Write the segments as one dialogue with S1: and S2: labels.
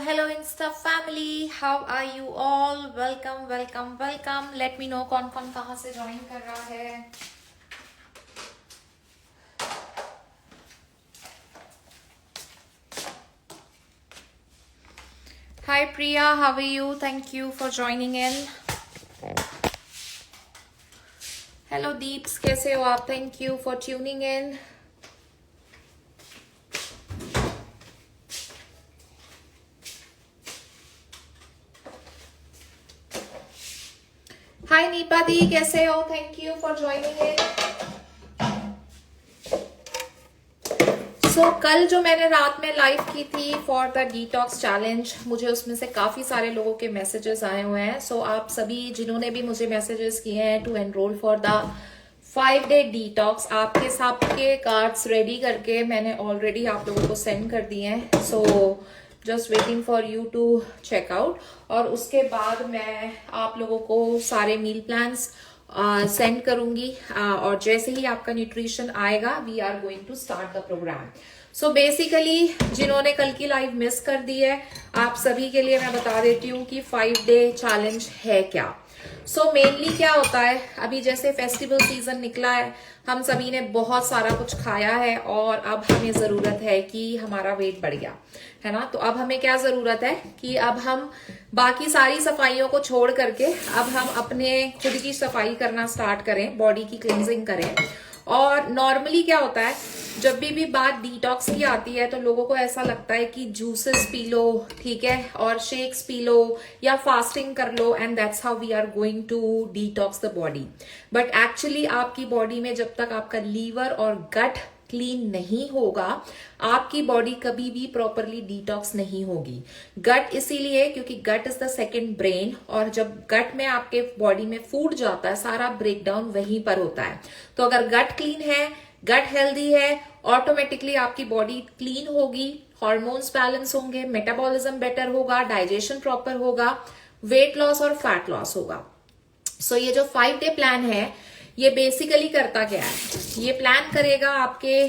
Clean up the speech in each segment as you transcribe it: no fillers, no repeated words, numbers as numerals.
S1: hello Insta family. How are you all? Welcome. Let me know कौन कौन कहाँ से ज्वाइन कर रहा है. Hi Priya, how are you? Thank you for joining in. Hello Deeps, कैसे हो आप? Thank you for tuning in. Hi Neepa दी, कैसे हो? Thank you for joining in. So कल जो मैंने रात में लाइव की थी फॉर द डिटॉक्स चैलेंज, मुझे उसमें से काफी सारे लोगों के मैसेजेस आए हुए हैं. सो आप सभी जिन्होंने भी मुझे मैसेजेस किए हैं to enroll for the 5-day detox, आपके सबके कार्ड्स रेडी करके मैंने ऑलरेडी आप लोगों को सेंड कर दिए हैं. So just waiting for you to check out. और उसके बाद मैं आप लोगों को सारे मील प्लान्स सेंड करूंगी. और जैसे ही आपका न्यूट्रिशन आएगा we are going to start the program. So basically जिन्होंने कल की लाइव मिस कर दी है, आप सभी के लिए मैं बता देती हूँ कि 5-day चैलेंज है क्या. सो मेनली क्या होता है, अभी जैसे फेस्टिवल सीजन निकला है, हम सभी ने बहुत सारा कुछ खाया है और अब हमें जरूरत है कि हमारा वेट बढ़ गया है ना. तो अब हमें क्या जरूरत है कि अब हम बाकी सारी सफाइयों को छोड़ करके अब हम अपने खुद की सफाई करना स्टार्ट करें, बॉडी की क्लींजिंग करें. और नॉर्मली क्या होता है, जब भी बात डिटॉक्स की आती है तो लोगों को ऐसा लगता है कि जूसेस पी लो, ठीक है, और शेक्स पी लो या फास्टिंग कर लो and that's how we are going to detox the body. But actually आपकी बॉडी में जब तक आपका लीवर और गट क्लीन नहीं होगा, आपकी बॉडी कभी भी प्रॉपरली डिटॉक्स नहीं होगी. गट इसीलिए क्योंकि गट इज द सेकंड ब्रेन, और जब गट में आपके बॉडी में फूड जाता है सारा ब्रेकडाउन वहीं पर होता है. तो अगर गट क्लीन है, गट हेल्दी है, ऑटोमेटिकली आपकी बॉडी क्लीन होगी, हार्मोन्स बैलेंस होंगे, मेटाबॉलिज्म बेटर होगा, डाइजेशन प्रॉपर होगा, वेट लॉस और फैट लॉस होगा. सो ये जो 5-day प्लान है ये बेसिकली करता क्या है, ये प्लान करेगा आपके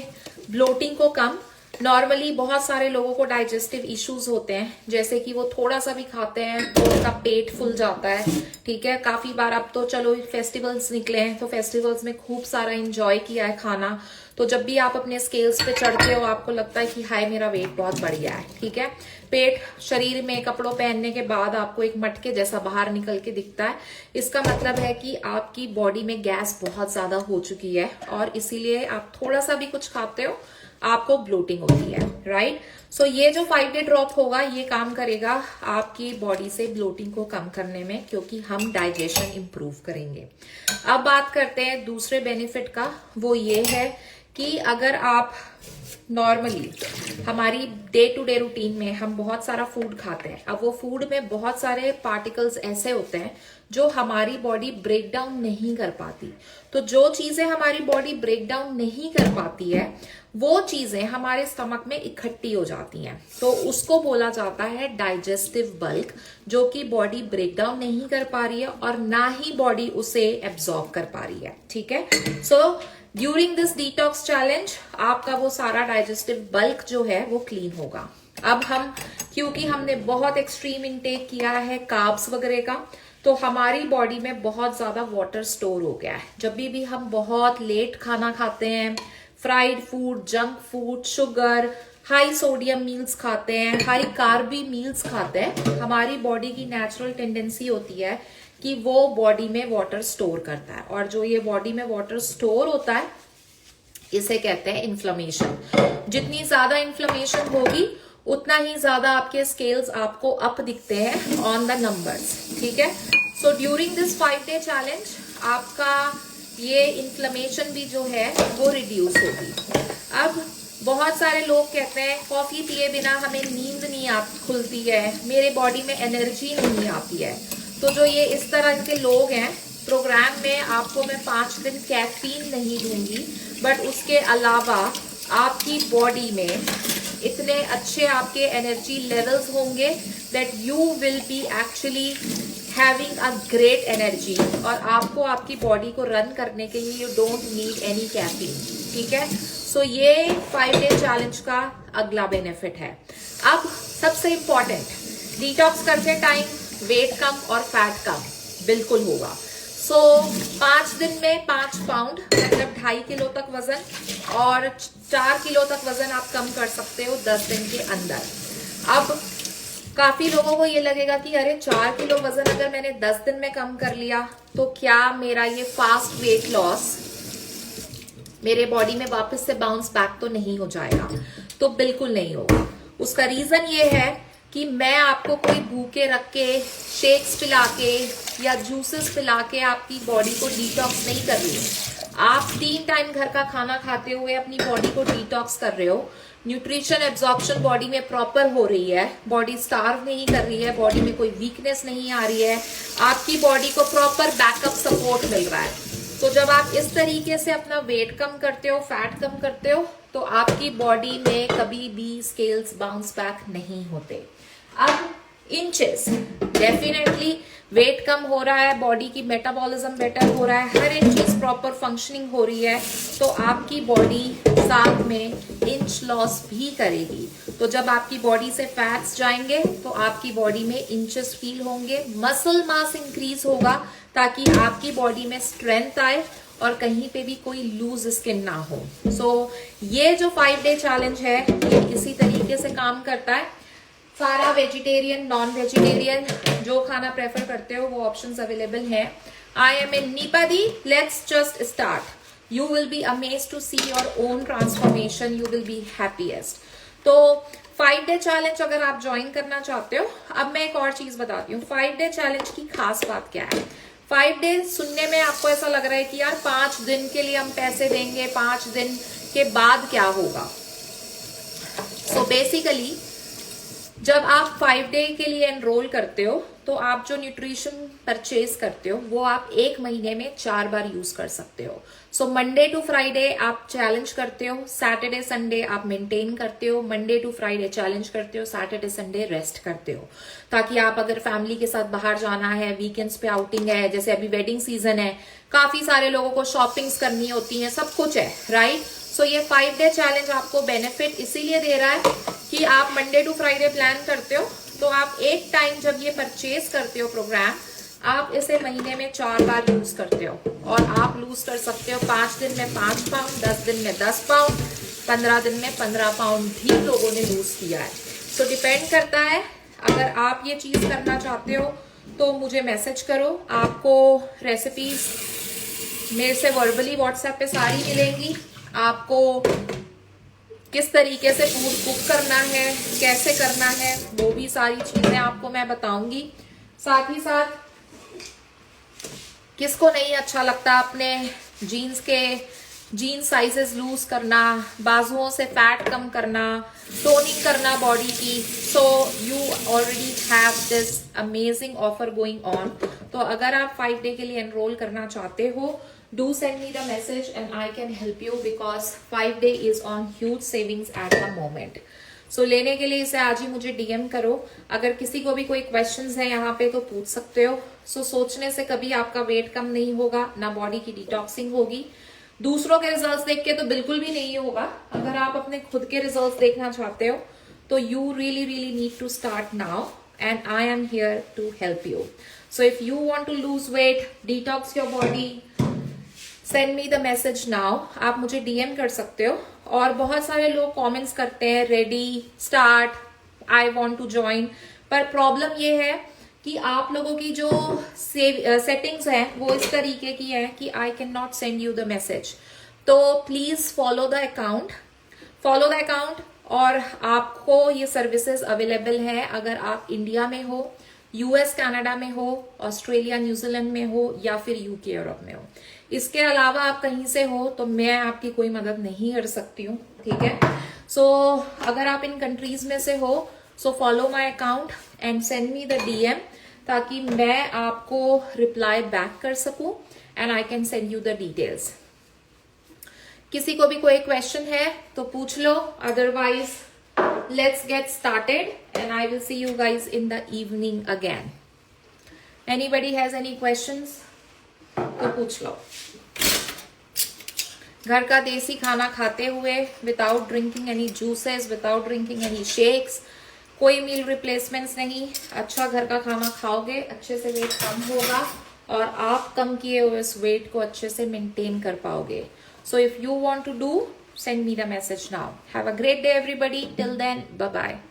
S1: ब्लोटिंग को कम. नॉर्मली बहुत सारे लोगों को डाइजेस्टिव इश्यूज होते हैं, जैसे कि वो थोड़ा सा भी खाते हैं तो उनका पेट फूल जाता है, ठीक है. काफी बार अब तो चलो फेस्टिवल्स निकले हैं तो फेस्टिवल्स में खूब सारा एंजॉय किया है खाना, तो जब भी आप अपने स्केल्स पे चढ़ते हो आपको लगता है कि हाय मेरा वेट बहुत बढ़ गया है, ठीक है. पेट शरीर में कपड़ों पहनने के बाद आपको एक मटके जैसा बाहर निकल के दिखता है. इसका मतलब है कि आपकी बॉडी में गैस बहुत ज्यादा हो चुकी है और इसीलिए आप थोड़ा सा भी कुछ खाते हो आपको ब्लोटिंग होती है, राइट. सो ये जो 5-day ड्रॉप होगा ये काम करेगा आपकी बॉडी से ब्लोटिंग को कम करने में, क्योंकि हम डाइजेशन इंप्रूव करेंगे. अब बात करते हैं दूसरे बेनिफिट का. वो ये है कि अगर आप नॉर्मली हमारी डे टू डे रूटीन में हम बहुत सारा फूड खाते हैं, अब वो फूड में बहुत सारे पार्टिकल्स ऐसे होते हैं जो हमारी बॉडी ब्रेक डाउन नहीं कर पाती. तो जो चीजें हमारी बॉडी ब्रेक डाउन नहीं कर पाती है वो चीजें हमारे स्टमक में इकट्ठी हो जाती हैं, तो उसको बोला जाता है डाइजेस्टिव बल्क, जो कि बॉडी ब्रेक डाउन नहीं कर पा रही है और ना ही बॉडी उसे एब्जॉर्ब कर पा रही है, ठीक है. So during this detox challenge आपका वो सारा डाइजेस्टिव बल्क जो है वो क्लीन होगा. अब हम क्योंकि हमने बहुत एक्सट्रीम इंटेक किया है कार्ब्स वगैरह का, तो हमारी बॉडी में बहुत ज्यादा वाटर स्टोर हो गया है. जब भी हम बहुत लेट खाना खाते हैं, fried food, junk food, sugar, high sodium meals खाते हैं, हाई कार्बी मील्स खाते हैं, हमारी बॉडी की नेचुरल टेंडेंसी होती है कि वो बॉडी में वाटर स्टोर करता है. और जो ये बॉडी में वाटर स्टोर होता है इसे कहते हैं इन्फ्लेमेशन. जितनी ज्यादा इन्फ्लेमेशन होगी उतना ही ज्यादा आपके स्केल्स आपको अप दिखते हैं ऑन द नंबर्स, ठीक है. So during this 5-day challenge आपका ये इन्फ्लेमेशन भी जो है वो रिड्यूस होगी. अब बहुत सारे लोग कहते हैं कॉफी पिए बिना हमें नींद नहीं खुलती है, मेरे बॉडी में एनर्जी नहीं आती है. तो जो ये इस तरह के लोग हैं, प्रोग्राम में आपको मैं 5 दिन कैफीन नहीं दूंगी, बट उसके अलावा आपकी बॉडी में इतने अच्छे आपके एनर्जी लेवल्स होंगे that you will B actually having a great energy, और आपको आपकी बॉडी को रन करने के लिए you don't need any caffeine, ठीक है. सो ये 5-day चैलेंज का अगला बेनिफिट है. अब सबसे इंपॉर्टेंट डिटॉक्स करते टाइम वेट कम और फैट कम बिल्कुल होगा। सो 5 दिन में 5 पाउंड मतलब 2.5 किलो तक वजन और 4 किलो तक वजन आप कम कर सकते हो 10 दिन के अंदर। अब काफी लोगों को ये लगेगा कि अरे 4 किलो वजन अगर मैंने 10 दिन में कम कर लिया तो क्या मेरा ये फास्ट वेट लॉस मेरे बॉडी में वापस से बाउंस बैक तो नहीं हो जाएगा? तो बिल्कुल नहीं होगा। उसका रीजन ये है कि मैं आपको कोई भूखे रख के शेक्स पिला के या जूसेस पिला के आपकी बॉडी को डिटॉक्स नहीं कर रही हूँ। आप 3 टाइम घर का खाना खाते हुए अपनी बॉडी को डिटॉक्स कर रहे हो, न्यूट्रिशन एब्जॉर्प्शन बॉडी में प्रॉपर हो रही है, बॉडी स्टार्व नहीं कर रही है, बॉडी में कोई वीकनेस नहीं आ रही है, आपकी बॉडी को प्रॉपर बैकअप सपोर्ट मिल रहा है। तो जब आप इस तरीके से अपना वेट कम करते हो, फैट कम करते हो, तो आपकी बॉडी में कभी भी स्केल्स बाउंस बैक नहीं होते। अब इंचेस डेफिनेटली वेट कम हो रहा है, बॉडी की मेटाबॉलिज्म बेटर हो रहा है, हर एक चीज प्रॉपर फंक्शनिंग हो रही है, तो आपकी बॉडी साथ में इंच लॉस भी करेगी। तो जब आपकी बॉडी से फैट्स जाएंगे तो आपकी बॉडी में इंचेस फील होंगे, मसल मास इंक्रीज होगा ताकि आपकी बॉडी में स्ट्रेंथ आए और कहीं पे भी कोई लूज स्किन ना हो। सो ये जो 5 डे चैलेंज है ये इसी तरीके से काम करता है। सारा वेजिटेरियन, नॉन वेजिटेरियन जो खाना प्रेफर करते हो वो ऑप्शंस अवेलेबल हैं। आई एम इन नीपादी, let's just start. You will be amazed to see your own transformation, you will be happiest. तो 5 डे चैलेंज अगर आप ज्वाइन करना चाहते हो, अब मैं एक और चीज बताती हूँ 5 डे चैलेंज की खास बात क्या है। 5 डे सुनने में आपको ऐसा लग रहा है कि यार 5 दिन के लिए हम पैसे देंगे, 5 दिन के बाद क्या होगा? सो बेसिकली जब आप 5 डे के लिए एनरोल करते हो तो आप जो न्यूट्रिशन परचेज करते हो वो आप 1 महीने में 4 बार यूज कर सकते हो। सो मंडे टू फ्राइडे आप चैलेंज करते हो, सैटरडे संडे आप मेंटेन करते हो, मंडे टू फ्राइडे चैलेंज करते हो, सैटरडे संडे रेस्ट करते हो, ताकि आप अगर फैमिली के साथ बाहर जाना है, वीकेंड्स पे आउटिंग है, जैसे अभी वेडिंग सीजन है, काफी सारे लोगों को शॉपिंग्स करनी होती है, सब कुछ है, राइट? सो ये 5 डे चैलेंज आपको बेनिफिट इसीलिए दे रहा है कि आप मंडे टू फ्राइडे प्लान करते हो तो आप एक टाइम जब ये परचेज करते हो प्रोग्राम, आप इसे महीने में 4 बार यूज करते हो और आप लूज कर सकते हो 5 दिन में 5 पाउंड, 10 दिन में 10 पाउंड, 15 दिन में 15 पाउंड भी लोगों ने लूज किया है। सो डिपेंड करता है। अगर आप ये चीज करना चाहते हो तो मुझे मैसेज करो। आपको रेसिपीज मेरे से वर्बली व्हाट्सएप पे सारी मिलेंगी। आपको किस तरीके से फूड कुक करना है, कैसे करना है, वो भी सारी चीजें आपको मैं बताऊंगी। साथ ही साथ किसको नहीं अच्छा लगता अपने जीन्स साइजेस लूज करना, बाजुओं से फैट कम करना, टोनिंग करना बॉडी की। So you already have this amazing offer going on. तो अगर आप 5 डे के लिए एनरोल करना चाहते हो, do send me the message and I can help you because 5 day is on huge savings at the moment. So लेने के लिए इसे आज ही मुझे DM करो। अगर किसी को भी कोई क्वेश्चंस है यहाँ पे तो पूछ सकते हो। सो सोचने से कभी आपका वेट कम नहीं होगा, ना बॉडी की डिटॉक्सिंग होगी, दूसरों के रिजल्ट्स देख के तो बिल्कुल भी नहीं होगा। अगर आप अपने खुद के रिजल्ट्स देखना चाहते हो तो you really need to start now and I am here to help you. So if you want to lose weight, detox your body, send me the message now. आप मुझे डीएम कर सकते हो। और बहुत सारे लोग कमेंट्स करते हैं ready, start, I want to join, पर प्रॉब्लम ये है कि आप लोगों की जो सेटिंग्स हैं वो इस तरीके की है कि I can not send you the message. तो प्लीज फॉलो द अकाउंट और आपको ये सर्विसेज अवेलेबल है अगर आप इंडिया में हो, यूएस कनाडा में हो, ऑस्ट्रेलिया न्यूजीलैंड में हो या फिर यूके यूरोप में हो। इसके अलावा आप कहीं से हो तो मैं आपकी कोई मदद नहीं कर सकती हूँ, ठीक है? सो अगर आप इन कंट्रीज में से हो so follow my account and send me the DM ताकि मैं आपको रिप्लाई बैक कर सकूं and I can send you the details. किसी को भी कोई क्वेश्चन है तो पूछ लो, otherwise let's get started and I will see you guys in the evening again. Anybody has any questions? तो पूछ लो। घर का देसी खाना खाते हुए, without drinking any juices, without drinking any shakes, कोई मील रिप्लेसमेंट्स नहीं, अच्छा घर का खाना खाओगे, अच्छे से वेट कम होगा और आप कम किए हुए इस वेट को अच्छे से मेंटेन कर पाओगे. So if you want to do, send me the message now. Have a great day everybody. Till then, bye bye.